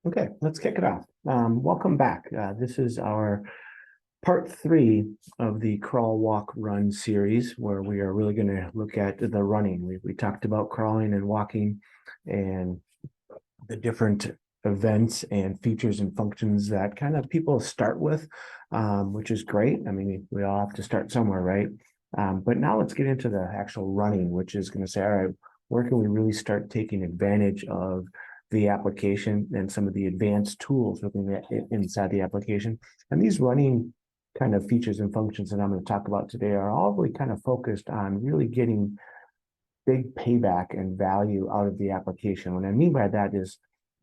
Okay, let's kick it off. Welcome back. This is our part three of the crawl, walk, run series, where we are really going to look at the running. We talked about crawling and walking and the different events and features and functions that kind of people start with, which is great. I mean, we all have to start somewhere, right? But now let's get into the actual running, which is going to say, all right, where can we really start taking advantage of the application and some of the advanced tools within inside the application? And these running kind of features and functions that I'm going to talk about today are all really kind of focused on really getting big payback and value out of the application. What I mean by that is,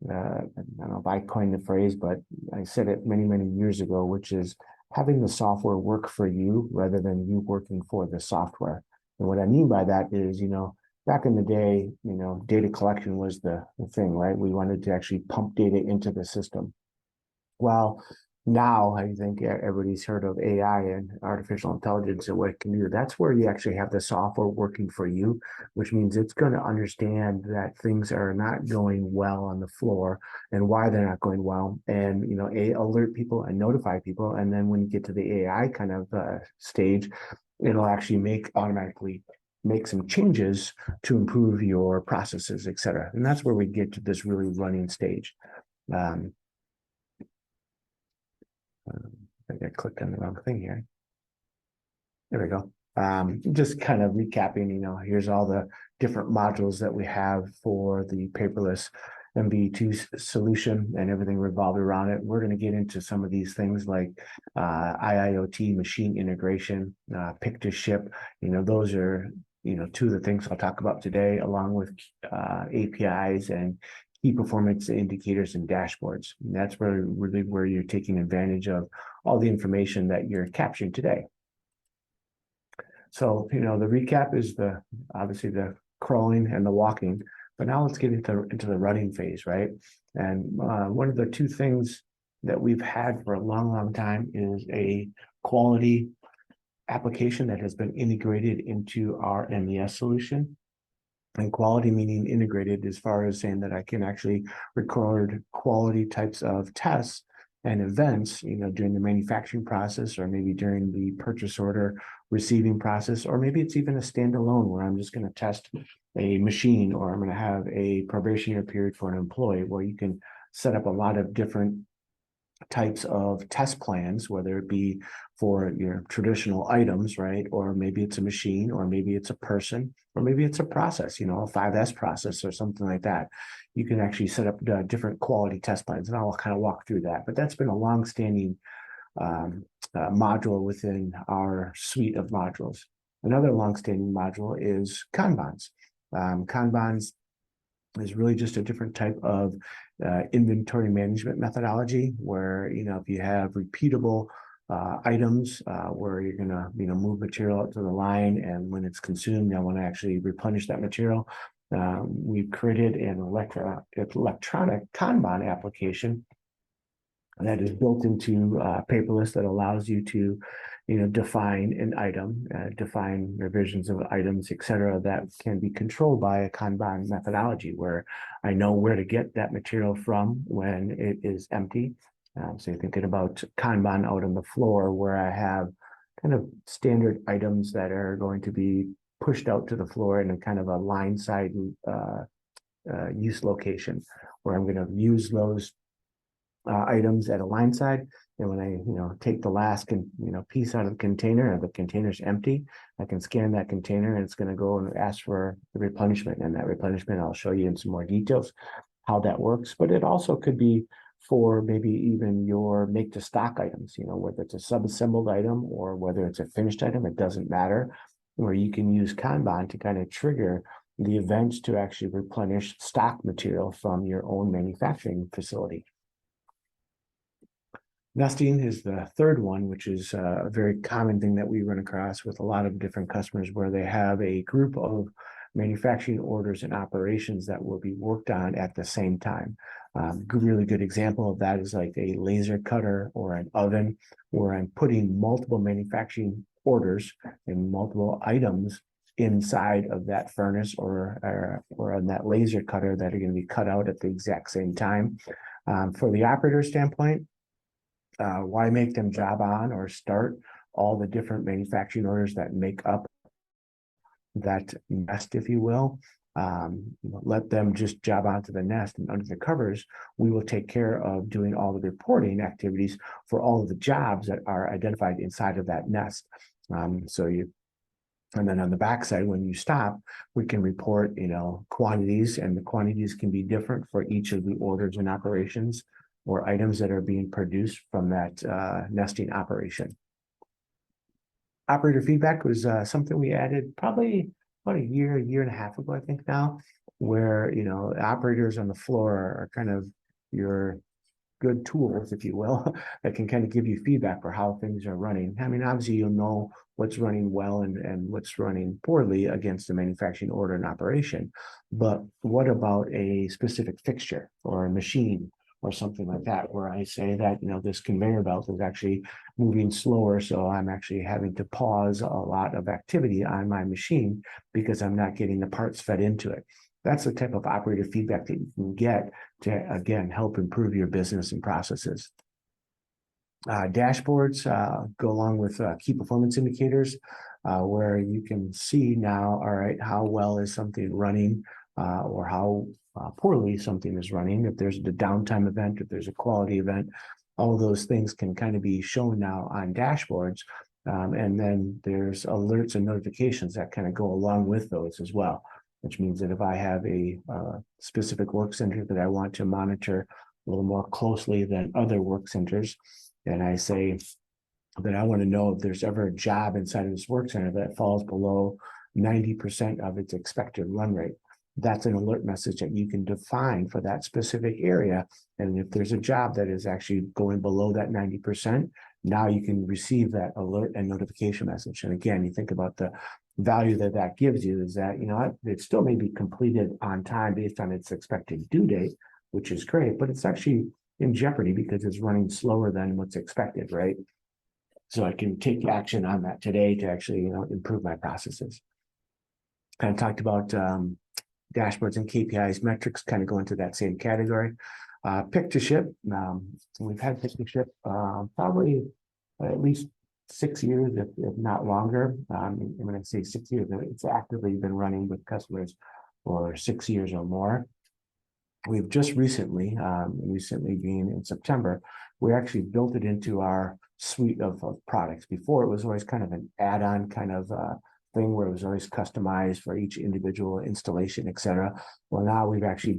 I don't know if I coined the phrase, but I said it many, many years ago, which is having the software work for you rather than you working for the software. And what I mean by that is, back in the day, data collection was the thing, right? We wanted to actually pump data into the system. Well, now I think everybody's heard of AI and artificial intelligence and what it can do. That's where you actually have the software working for you, which means it's going to understand that things are not going well on the floor and why they're not going well, and alert people and notify people. And then when you get to the AI kind of stage, it'll actually automatically make some changes to improve your processes, et cetera. And that's where we get to this really running stage. Um, I think I clicked on the wrong thing here. There we go. Just kind of recapping, here's all the different modules that we have for the paperless MV2 solution and everything revolved around it. We're going to get into some of these things like IIoT, machine integration, pick to ship. Those are, two of the things I'll talk about today, along with APIs and key performance indicators and dashboards. And that's really where you're taking advantage of all the information that you're capturing today. So, the recap is obviously the crawling and the walking, but now let's get into the running phase, right? And one of the two things that we've had for a long, long time is a quality application that has been integrated into our MES solution. And quality meaning integrated as far as saying that I can actually record quality types of tests and events, during the manufacturing process, or maybe during the purchase order receiving process, or maybe it's even a standalone where I'm just going to test a machine, or I'm going to have a probationary period for an employee, where you can set up a lot of different types of test plans, whether it be for your traditional items, right? Or maybe it's a machine, or maybe it's a person, or maybe it's a process, a 5S process or something like that. You can actually set up different quality test plans, and I'll kind of walk through that. But that's been a long-standing module within our suite of modules. Another long-standing module is Kanbans. Kanbans is really just a different type of inventory management methodology where, if you have repeatable items where you're going to, move material up to the line, and when it's consumed, I want to actually replenish that material. We've created an electronic Kanban application that is built into Paper-Less that allows you to, define an item, define revisions of items, et cetera, that can be controlled by a Kanban methodology where I know where to get that material from when it is empty. So you're thinking about Kanban out on the floor where I have kind of standard items that are going to be pushed out to the floor in a kind of a line side use location where I'm going to use those items at a line side. And when I, take the last, piece out of the container and the container's empty, I can scan that container and it's going to go and ask for the replenishment. And that replenishment, I'll show you in some more details how that works. But it also could be for maybe even your make to stock items, whether it's a sub-assembled item or whether it's a finished item, it doesn't matter, where you can use Kanban to kind of trigger the events to actually replenish stock material from your own manufacturing facility. Nesting is the third one, which is a very common thing that we run across with a lot of different customers where they have a group of manufacturing orders and operations that will be worked on at the same time. Really good example of that is like a laser cutter or an oven where I'm putting multiple manufacturing orders and multiple items inside of that furnace or on that laser cutter that are going to be cut out at the exact same time. For the operator standpoint, why make them job on or start all the different manufacturing orders that make up that nest, if you will? Let them just job onto the nest, and under the covers, we will take care of doing all the reporting activities for all of the jobs that are identified inside of that nest. And then on the backside, when you stop, we can report, quantities, and the quantities can be different for each of the orders and operations or items that are being produced from that nesting operation. Operator feedback was something we added probably about a year and a half ago, I think now, where, operators on the floor are kind of your good tools, if you will, that can kind of give you feedback for how things are running. I mean, obviously, you'll know what's running well and what's running poorly against the manufacturing order and operation. But what about a specific fixture or a machine or something like that, where I say that, this conveyor belt is actually moving slower, so I'm actually having to pause a lot of activity on my machine because I'm not getting the parts fed into it. That's the type of operator feedback that you can get to, again, help improve your business and processes. Dashboards go along with key performance indicators, where you can see now, all right, how well is something running, or how poorly something is running. If there's a downtime event, if there's a quality event, all of those things can kind of be shown now on dashboards. And then there's alerts and notifications that kind of go along with those as well, which means that if I have a specific work center that I want to monitor a little more closely than other work centers, and I say that I want to know if there's ever a job inside of this work center that falls below 90% of its expected run rate, that's an alert message that you can define for that specific area. And if there's a job that is actually going below that 90%, now you can receive that alert and notification message. And again, you think about the value that that gives you is that, it still may be completed on time based on its expected due date, which is great, but it's actually in jeopardy because it's running slower than what's expected, right? So I can take action on that today to actually, improve my processes. Kind of talked about dashboards and KPIs, metrics kind of go into that same category. Pick to ship. We've had pick to ship probably at least 6 years, if not longer. And when I say 6 years, it's actively been running with customers for 6 years or more. We've just recently being in September, we actually built it into our suite of products. Before, it was always kind of an add-on kind of thing where it was always customized for each individual installation, et cetera. Well, now we've actually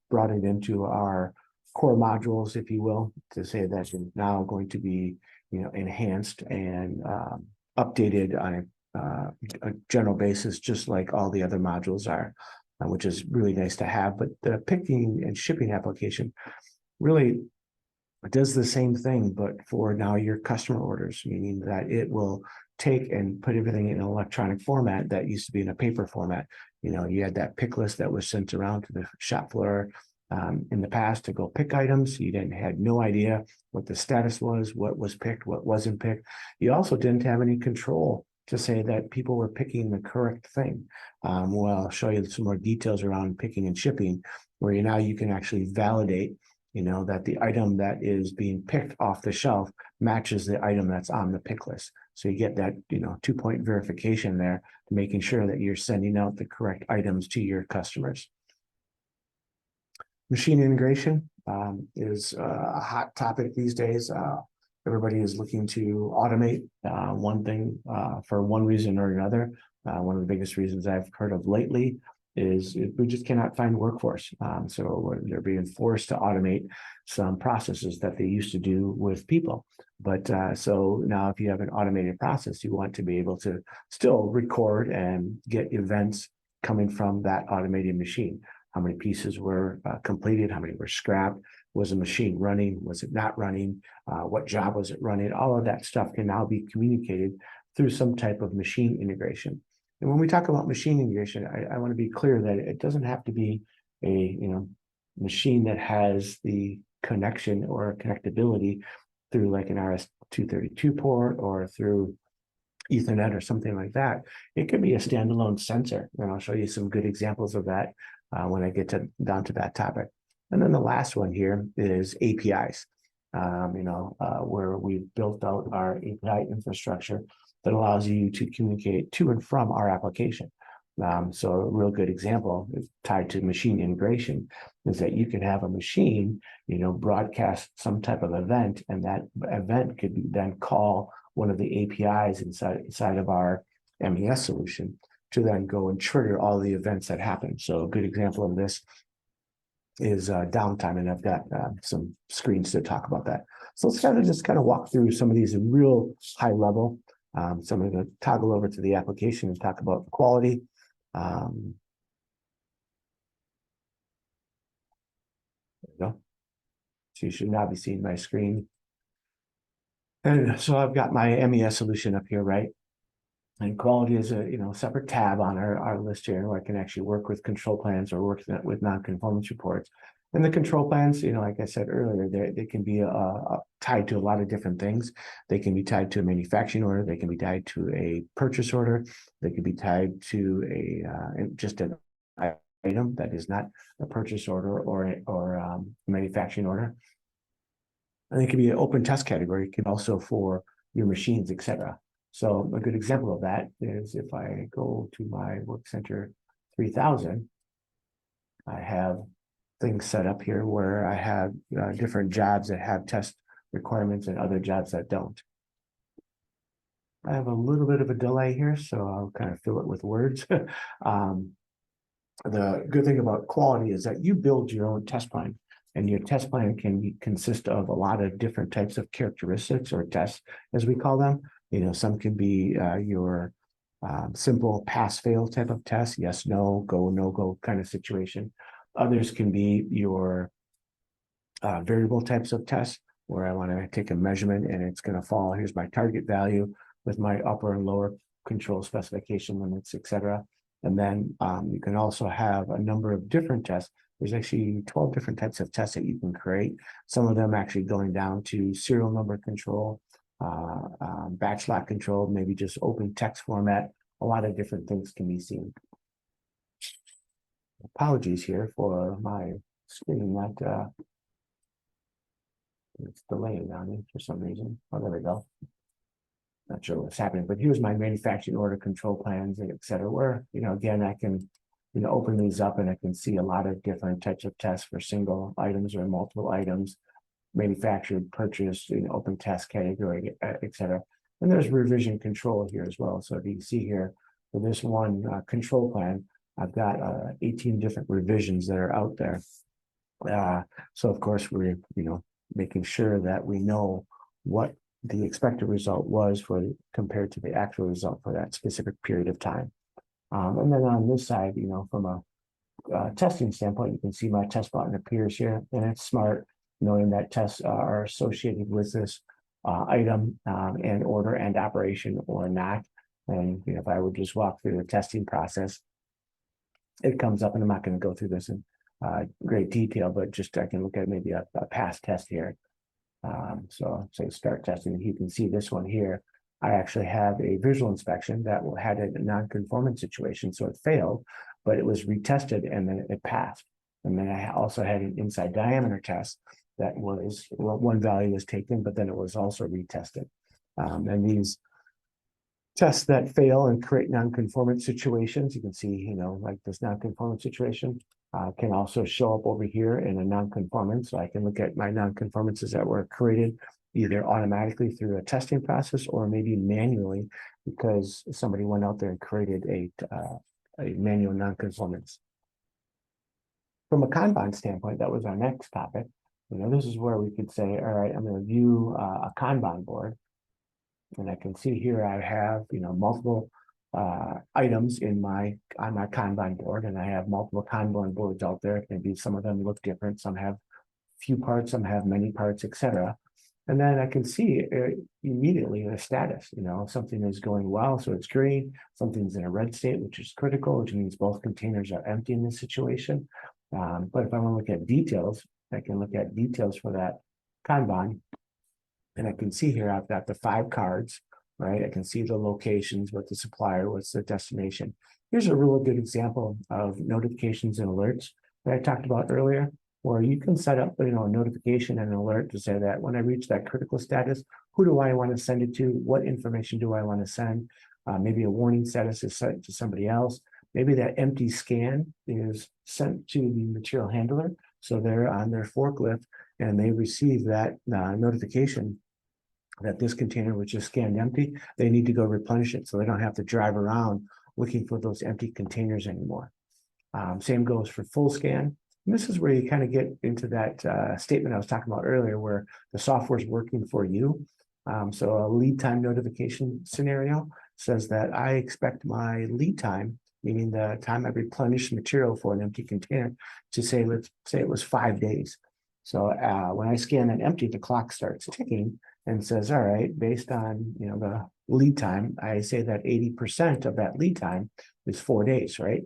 brought it into our core modules, if you will, to say that it's now going to be, enhanced and updated on a general basis, just like all the other modules are, which is really nice to have. But the picking and shipping application really does the same thing, but for now your customer orders, meaning that it will take and put everything in an electronic format that used to be in a paper format. You had that pick list that was sent around to the shop floor in the past to go pick items. You had no idea what the status was, what was picked, what wasn't picked. You also didn't have any control to say that people were picking the correct thing. Well, I'll show you some more details around picking and shipping, where now you can actually validate, that the item that is being picked off the shelf matches the item that's on the pick list. So you get that, 2-point verification there, making sure that you're sending out the correct items to your customers. Machine integration is a hot topic these days. Everybody is looking to automate one thing for one reason or another. One of the biggest reasons I've heard of lately is we just cannot find workforce. So they're being forced to automate some processes that they used to do with people. But so now if you have an automated process, you want to be able to still record and get events coming from that automated machine. How many pieces were completed? How many were scrapped? Was the machine running? Was it not running? What job was it running? All of that stuff can now be communicated through some type of machine integration. And when we talk about machine integration, I want to be clear that it doesn't have to be a machine that has the connection or connectability through like an RS-232 port or through Ethernet or something like that. It could be a standalone sensor, and I'll show you some good examples of that when I get down to that topic. And then the last one here is APIs, where we've built out our API infrastructure that allows you to communicate to and from our application. So a real good example is tied to machine integration is that you can have a machine, broadcast some type of event, and that event could then call one of the APIs inside of our MES solution to then go and trigger all the events that happen. So a good example of this is downtime, and I've got some screens to talk about that. So let's just walk through some of these in real high level. So I'm going to toggle over to the application and talk about quality. There we go. So you should now be seeing my screen. And so I've got my MES solution up here, right? And quality is a separate tab on our list here, where I can actually work with control plans or work with non-conformance reports. And the control plans, like I said earlier, they can be tied to a lot of different things. They can be tied to a manufacturing order. They can be tied to a purchase order. They can be tied to just an item that is not a purchase order or a manufacturing order. And it can be an open test category. It can also for your machines, etc. So a good example of that is if I go to my Workcenter 3000, I have things set up here where I have different jobs that have test requirements and other jobs that don't. I have a little bit of a delay here, so I'll kind of fill it with words. The good thing about quality is that you build your own test plan, and your test plan can consist of a lot of different types of characteristics or tests, as we call them. Some can be your simple pass-fail type of test, yes, no, go, no go kind of situation. Others can be your variable types of tests, where I want to take a measurement and it's going to fall. Here's my target value with my upper and lower control specification limits, etc. And then you can also have a number of different tests. There's actually 12 different types of tests that you can create. Some of them actually going down to serial number control, batch lot control, maybe just open text format. A lot of different things can be seen. Apologies here for my screen that it's delaying on me for some reason. Oh, there we go. Not sure what's happening, but here's my manufacturing order control plans, etc. Where, again, I can, open these up and I can see a lot of different types of tests for single items or multiple items, manufactured, purchased, open test category, etc. And there's revision control here as well. So if you can see here for this one control plan, I've got 18 different revisions that are out there. So of course we're, making sure that we know what the expected result was compared to the actual result for that specific period of time. And then on this side, from a testing standpoint, you can see my test button appears here, and it's smart knowing that tests are associated with this item and order and operation or not. And if I would just walk through the testing process, it comes up, and I'm not going to go through this in great detail, but just I can look at maybe a past test here. So say start testing. You can see this one here. I actually have a visual inspection that had a non-conformance situation, so it failed, but it was retested and then it passed. And then I also had an inside diameter test that was, well, one value was taken, but then it was also retested. And these tests that fail and create non-conformance situations, you can see, like this non-conformance situation, can also show up over here in a non-conformance. So I can look at my non-conformances that were created either automatically through a testing process or maybe manually because somebody went out there and created a manual non-conformance. From a Kanban standpoint, that was our next topic. This is where we could say, all right, I'm going to view a Kanban board. And I can see here I have, multiple items on my Kanban board, and I have multiple Kanban boards out there. Maybe some of them look different. Some have few parts, some have many parts, etc. And then I can see immediately the status. Something is going well, so it's green. Something's in a red state, which is critical, which means both containers are empty in this situation. But if I want to look at details, I can look at details for that Kanban. And I can see here I've got the 5 cards, right? I can see the locations, what the supplier, what's the destination. Here's a really good example of notifications and alerts that I talked about earlier. Or you can set up, a notification and an alert to say that when I reach that critical status, who do I want to send it to? What information do I want to send? Maybe a warning status is sent to somebody else. Maybe that empty scan is sent to the material handler. So they're on their forklift and they receive that notification that this container was just scanned empty. They need to go replenish it so they don't have to drive around looking for those empty containers anymore. Same goes for full scan. And this is where you kind of get into that statement I was talking about earlier, where the software is working for you. So a lead time notification scenario says that I expect my lead time, meaning the time I replenish material for an empty container, to say, let's say it was 5 days. So when I scan an empty, the clock starts ticking and says, all right, based on the lead time, I say that 80% of that lead time is 4 days, right?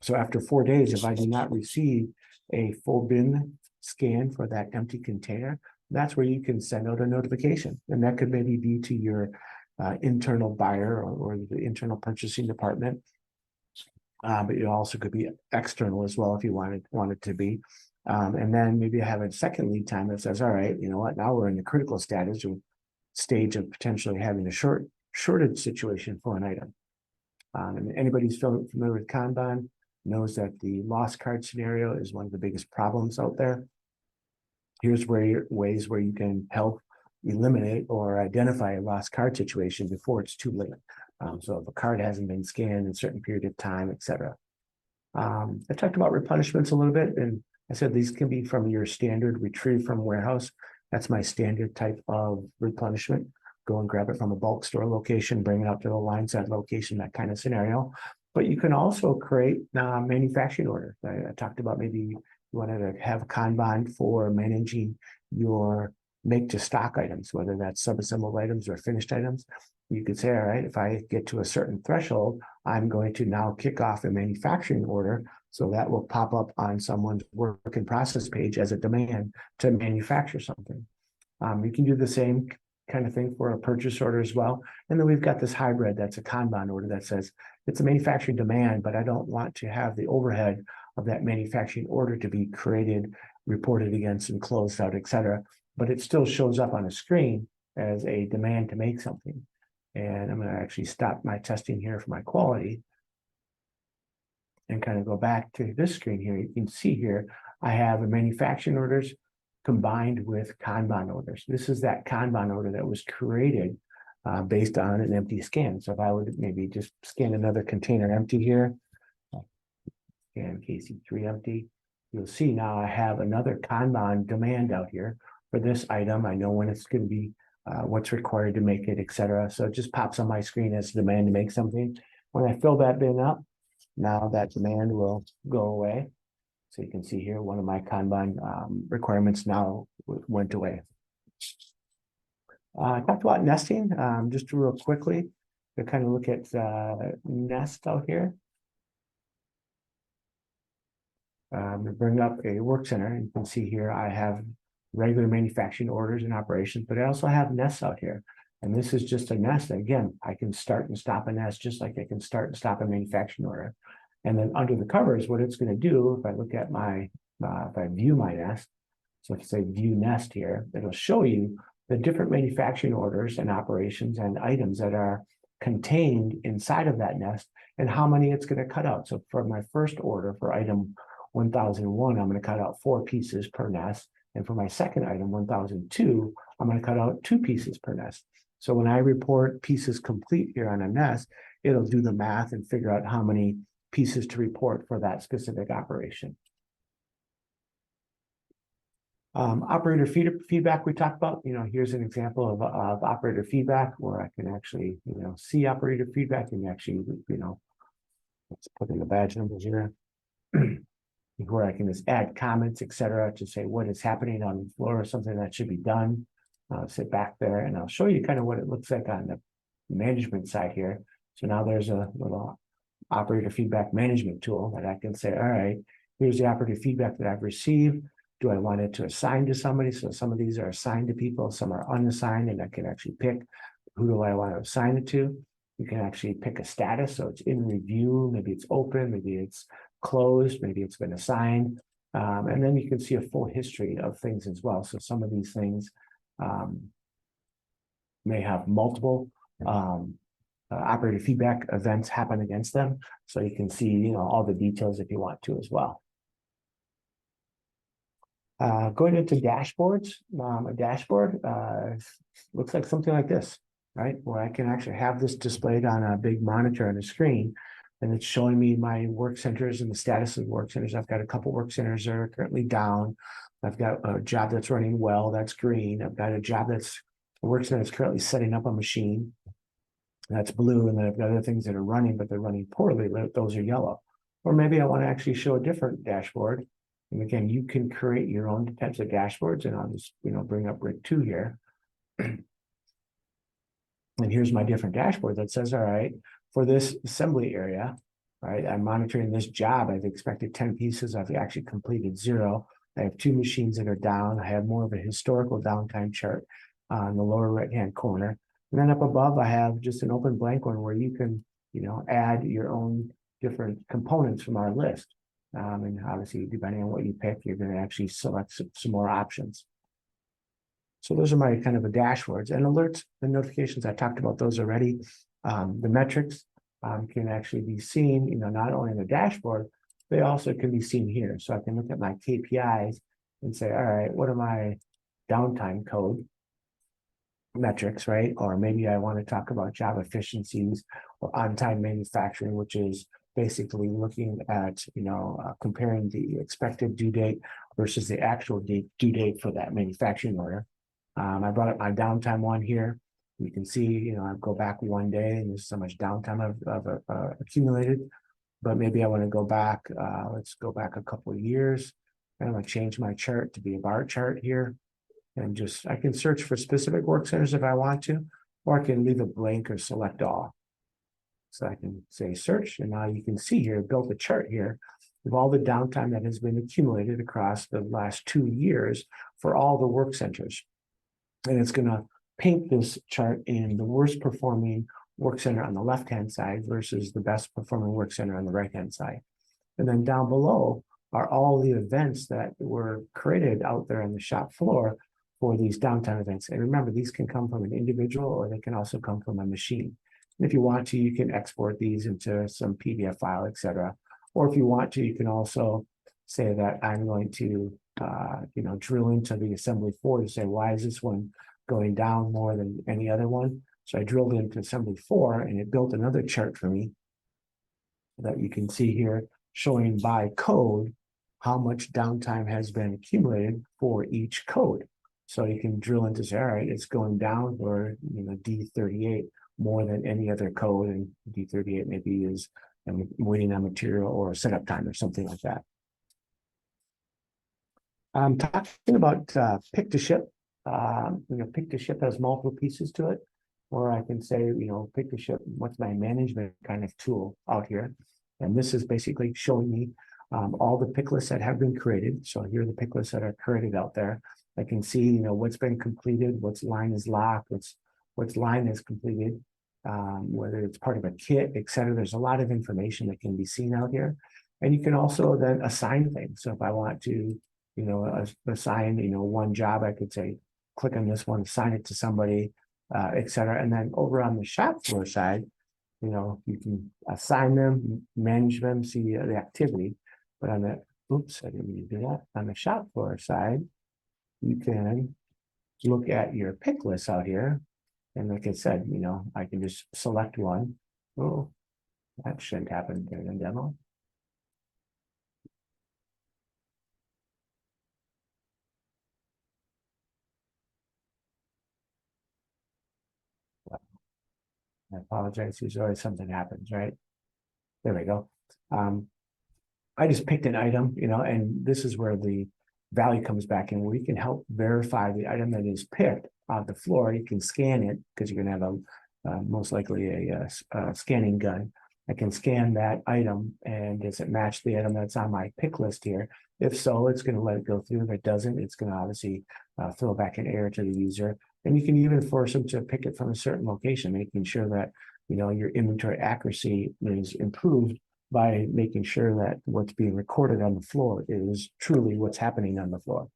So after 4 days, if I do not receive a full bin scan for that empty container, that's where you can send out a notification. And that could maybe be to your internal buyer or the internal purchasing department. But it also could be external as well if you want it to be. And then maybe have a second lead time that says, all right, you know what, now we're in the critical stage of potentially having a shortage situation for an item. And anybody who's familiar with Kanban knows that the lost card scenario is one of the biggest problems out there. Here's ways where you can help eliminate or identify a lost card situation before it's too late. So if a card hasn't been scanned in a certain period of time, etc. I talked about replenishments a little bit, and I said these can be from your standard retrieve from warehouse. That's my standard type of replenishment. Go and grab it from a bulk store location, bring it up to the line side location, that kind of scenario. But you can also create manufacturing orders. I talked about maybe you wanted to have a Kanban for managing your make to stock items, whether that's sub-assembled items or finished items. You could say, all right, if I get to a certain threshold, I'm going to now kick off a manufacturing order. So that will pop up on someone's work in process page as a demand to manufacture something. You can do the same kind of thing for a purchase order as well. And then we've got this hybrid that's a Kanban order that says it's a manufacturing demand, but I don't want to have the overhead of that manufacturing order to be created, reported against, and closed out, et cetera. But it still shows up on a screen as a demand to make something. And I'm going to actually stop my testing here for my quality and kind of go back to this screen here. You can see here, I have a manufacturing orders combined with Kanban orders. This is that Kanban order that was created based on an empty scan. So if I would maybe just scan another container empty here, scan KC3 empty, you'll see now I have another Kanban demand out here for this item. I know when it's going to be, what's required to make it, etc. So it just pops on my screen as demand to make something. When I fill that bin up, now that demand will go away. So you can see here, one of my Kanban requirements now went away. I talked about nesting, just real quickly to kind of look at nest out here. We bring up a work center. You can see here, I have regular manufacturing orders and operations, but I also have nests out here. And this is just a nest. Again, I can start and stop a nest just like I can start and stop a manufacturing order. And then under the covers, what it's going to do, if I look at my, if I view my nest, so let's say view nest here, it'll show you the different manufacturing orders and operations and items that are contained inside of that nest and how many it's going to cut out. So for my first order for item 1001, I'm going to cut out 4 pieces per nest. And for my second item, 1002, I'm going to cut out 2 pieces per nest. So when I report pieces complete here on a nest, it'll do the math and figure out how many pieces to report for that specific operation. Operator feedback we talked about, here's an example of operator feedback where I can actually, see operator feedback and actually, let's put in the badge numbers here, where I can just add comments, etc., to say what is happening on the floor or something that should be done. Sit back there and I'll show you kind of what it looks like on the management side here. So now there's a little operator feedback management tool that I can say, all right, here's the operator feedback that I've received. Do I want it to assign to somebody? So some of these are assigned to people, some are unassigned, and I can actually pick who do I want to assign it to. You can actually pick a status. So it's in review, maybe it's open, maybe it's closed, maybe it's been assigned. And then you can see a full history of things as well. So some of these things may have multiple operator feedback events happen against them. So you can see, all the details if you want to as well. Going into dashboards, a dashboard looks like something like this, right? Where I can actually have this displayed on a big monitor on the screen, and it's showing me my work centers and the status of work centers. I've got a couple work centers that are currently down. I've got a job that's running well, that's green. I've got a work center that's currently setting up a machine, that's blue. And then I've got other things that are running, but they're running poorly. Those are yellow. Or maybe I want to actually show a different dashboard. And again, you can create your own types of dashboards, and I'll just, bring up Rig 2 here. And here's my different dashboard that says, all right, for this assembly area, right, I'm monitoring this job. I've expected 10 pieces. I've actually completed 0. I have 2 machines that are down. I have more of a historical downtime chart on the lower right-hand corner. And then up above, I have just an open blank one where you can, add your own different components from our list. And obviously, depending on what you pick, you're going to actually select some more options. So those are my kind of dashboards and alerts and notifications. I talked about those already. The metrics can actually be seen, not only in the dashboard, they also can be seen here. So I can look at my KPIs and say, all right, what are my downtime code metrics, right? Or maybe I want to talk about job efficiencies or on-time manufacturing, which is basically looking at, comparing the expected due date versus the actual due date for that manufacturing order. I brought up my downtime one here. You can see, I go back one day and there's so much downtime I've accumulated, but maybe I want to go back, let's go back a couple of years. And I'm going to change my chart to be a bar chart here. And I can search for specific work centers if I want to, or I can leave it blank or select all. So I can say search, and now you can see here, built a chart here of all the downtime that has been accumulated across the last 2 years for all the work centers. And it's going to paint this chart in the worst performing work center on the left-hand side versus the best performing work center on the right-hand side. And then down below are all the events that were created out there on the shop floor for these downtime events. And remember, these can come from an individual or they can also come from a machine. And if you want to, you can export these into some PDF file, etc. Or if you want to, you can also say that I'm going to, drill into the assembly 4 to say, why is this one going down more than any other one? So I drilled into assembly 4 and it built another chart for me that you can see here showing by code how much downtime has been accumulated for each code. So you can drill into say, all right, it's going down for D38 more than any other code, and D38 maybe is waiting on material or setup time or something like that. I'm talking about pick to ship. Pick to ship has multiple pieces to it, or I can say, pick to ship, what's my management kind of tool out here. And this is basically showing me all the pick lists that have been created. So here are the pick lists that are created out there. I can see, what's been completed, what's line is locked, what's line is completed, whether it's part of a kit, etc. There's a lot of information that can be seen out here. And you can also then assign things. So if I want to, assign, one job, I could say, click on this one, assign it to somebody, etc. And then over on the shop floor side, you can assign them, manage them, see the activity. But on the, oops, I didn't mean to do that. On the shop floor side, you can look at your pick list out here. And like I said, I can just select one. Oh, that shouldn't happen during the demo. I apologize. There's always something happens, right? There we go. I just picked an item, and this is where the value comes back in, where you can help verify the item that is picked off the floor. You can scan it because you're going to have most likely a scanning gun. I can scan that item, and does it match the item that's on my pick list here? If so, it's going to let it go through. If it doesn't, it's going to obviously throw back an error to the user. And you can even force them to pick it from a certain location, making sure that your inventory accuracy is improved by making sure that what's being recorded on the floor is truly what's happening on the floor.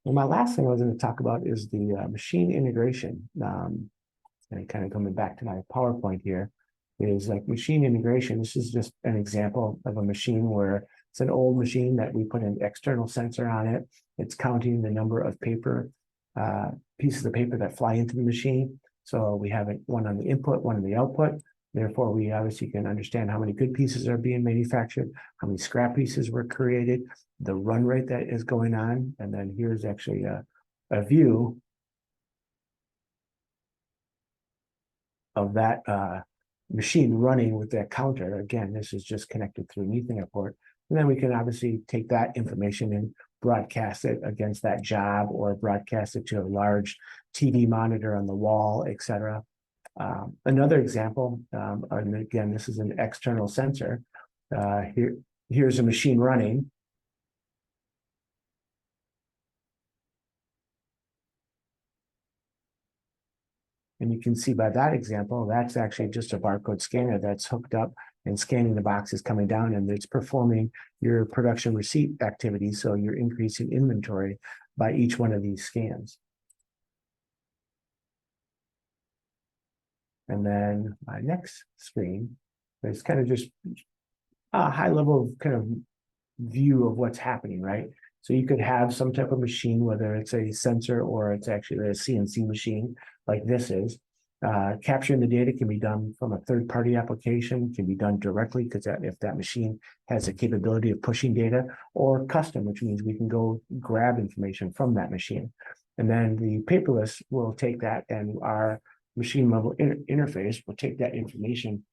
And my last thing I was going to talk about is the machine integration. And kind of coming back to my PowerPoint here, is like machine integration. This is just an example of a machine where it's an old machine that we put an external sensor on it. It's counting the number of pieces of paper that fly into the machine. So we have one on the input, one on the output. Therefore, we obviously can understand how many good pieces are being manufactured, how many scrap pieces were created, the run rate that is going on. And then here's actually a view of that machine running with that counter. Again, this is just connected through an Ethernet port. And then we can obviously take that information and broadcast it against that job, or broadcast it to a large TV monitor on the wall, etc. Another example, and again, this is an external sensor. Here's a machine running. And you can see by that example, that's actually just a barcode scanner that's hooked up and scanning the boxes coming down, and it's performing your production receipt activity. So you're increasing inventory by each one of these scans. And then my next screen is kind of just a high level of kind of view of what's happening, right? So you could have some type of machine, whether it's a sensor or it's actually a CNC machine like this is. Capturing the data can be done from a third-party application, can be done directly, because if that machine has the capability of pushing data, or custom, which means we can go grab information from that machine. And then the paperless will take that, and our machine level interface will take that information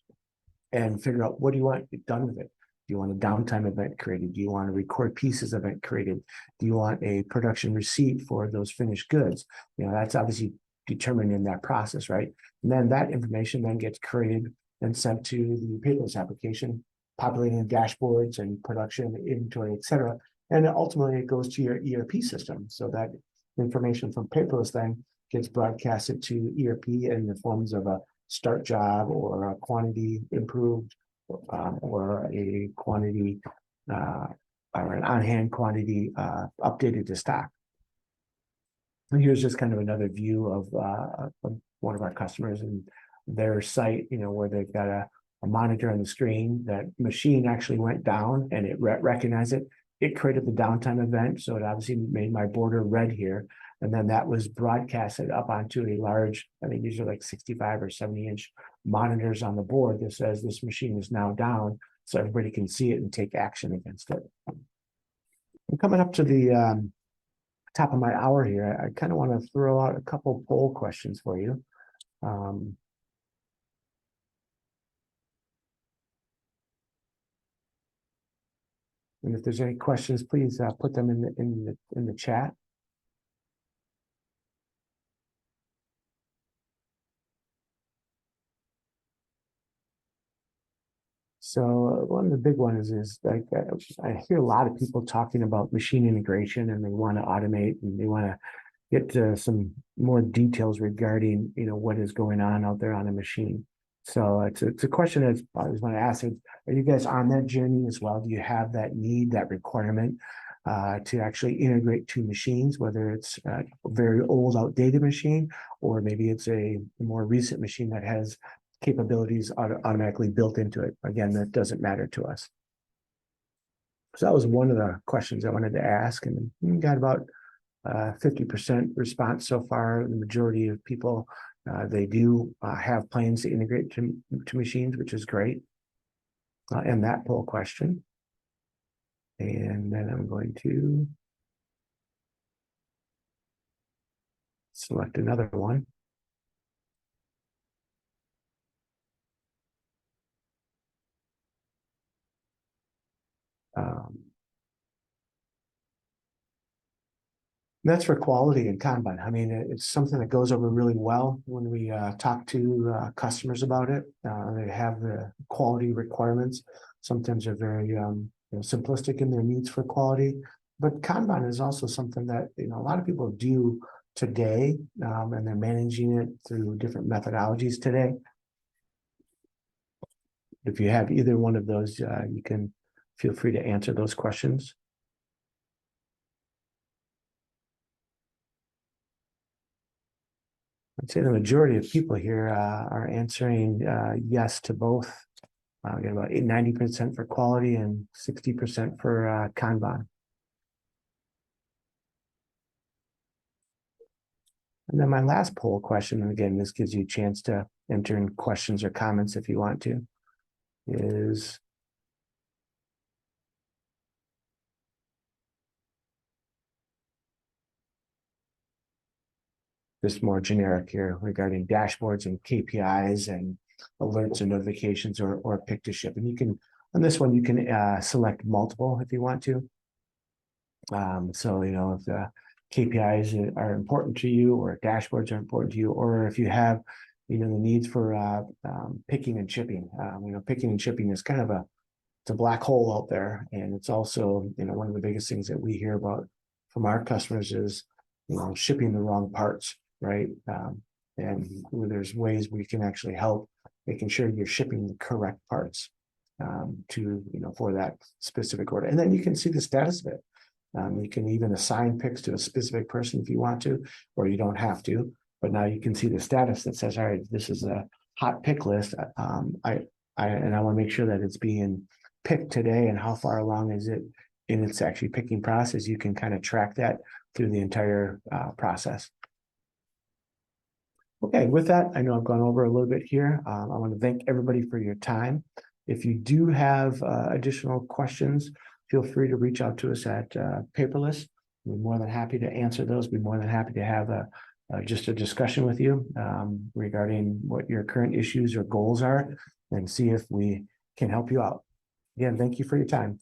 and figure out, what do you want done with it? Do you want a downtime event created? Do you want to record pieces event created? Do you want a production receipt for those finished goods? You know, that's obviously determined in that process, right? And then that information then gets created and sent to the paperless application, populating dashboards and production, inventory, etc. And ultimately it goes to your ERP system. So that information from paperless then gets broadcasted to ERP in the forms of a start job, or a quantity improved, or a quantity or an on-hand quantity updated to stock. And here's just kind of another view of one of our customers and their site, you know, where they've got a monitor on the screen. That machine actually went down and it recognized it. It created the downtime event. So it obviously made my border red here. And then that was broadcasted up onto a large, I think these are like 65 or 70-inch monitors on the board that says this machine is now down, so everybody can see it and take action against it. I'm coming up to the top of my hour here. I kind of want to throw out a couple poll questions for you. And if there's any questions, please put them in the chat. So one of the big ones is like, I hear a lot of people talking about machine integration, and they want to automate, and they want to get to some more details regarding, you know, what is going on out there on a machine. So it's a question that I always want to ask: are you guys on that journey as well? Do you have that need, that requirement to actually integrate two machines, whether it's a very old, outdated machine, or maybe it's a more recent machine that has capabilities automatically built into it? Again, that doesn't matter to us. So that was one of the questions I wanted to ask, and we got about 50% response so far. The majority of people, they do have plans to integrate to machines, which is great. And that poll question. And then I'm going to select another one. That's for quality and Kanban. I mean, it's something that goes over really well when we talk to customers about it. They have the quality requirements. Sometimes they're very simplistic in their needs for quality. But Kanban is also something that, you know, a lot of people do today, and they're managing it through different methodologies today. if you have either one of those, you can feel free to answer those questions. I'd say the majority of people here are answering yes to both. We got about 90% for quality and 60% for Kanban. And then my last poll question, and again, this gives you a chance to enter in questions or comments if you want to, is just more generic here regarding dashboards and KPIs and alerts and notifications or pick to ship. And you can, on this one, you can select multiple if you want to. So, you know, if the KPIs are important to you or dashboards are important to you, or if you have, you know, the needs for picking and shipping. You know, picking and shipping is kind of it's a black hole out there. And it's also, you know, one of the biggest things that we hear about from our customers is, you know, shipping the wrong parts, right? And there's ways we can actually help making sure you're shipping the correct parts to, you know, for that specific order. And then you can see the status of it. You can even assign picks to a specific person if you want to, or you don't have to. But now you can see the status that says, all right, this is a hot pick list. I want to make sure that it's being picked today, and how far along is it in its actually picking process. You can kind of track that through the entire process. Okay, with that, I know I've gone over a little bit here. I want to thank everybody for your time. If you do have additional questions, feel free to reach out to us at Paper-Less. We're more than happy to answer those. We're more than happy to have just a discussion with you regarding what your current issues or goals are, and see if we can help you out. Again, thank you for your time.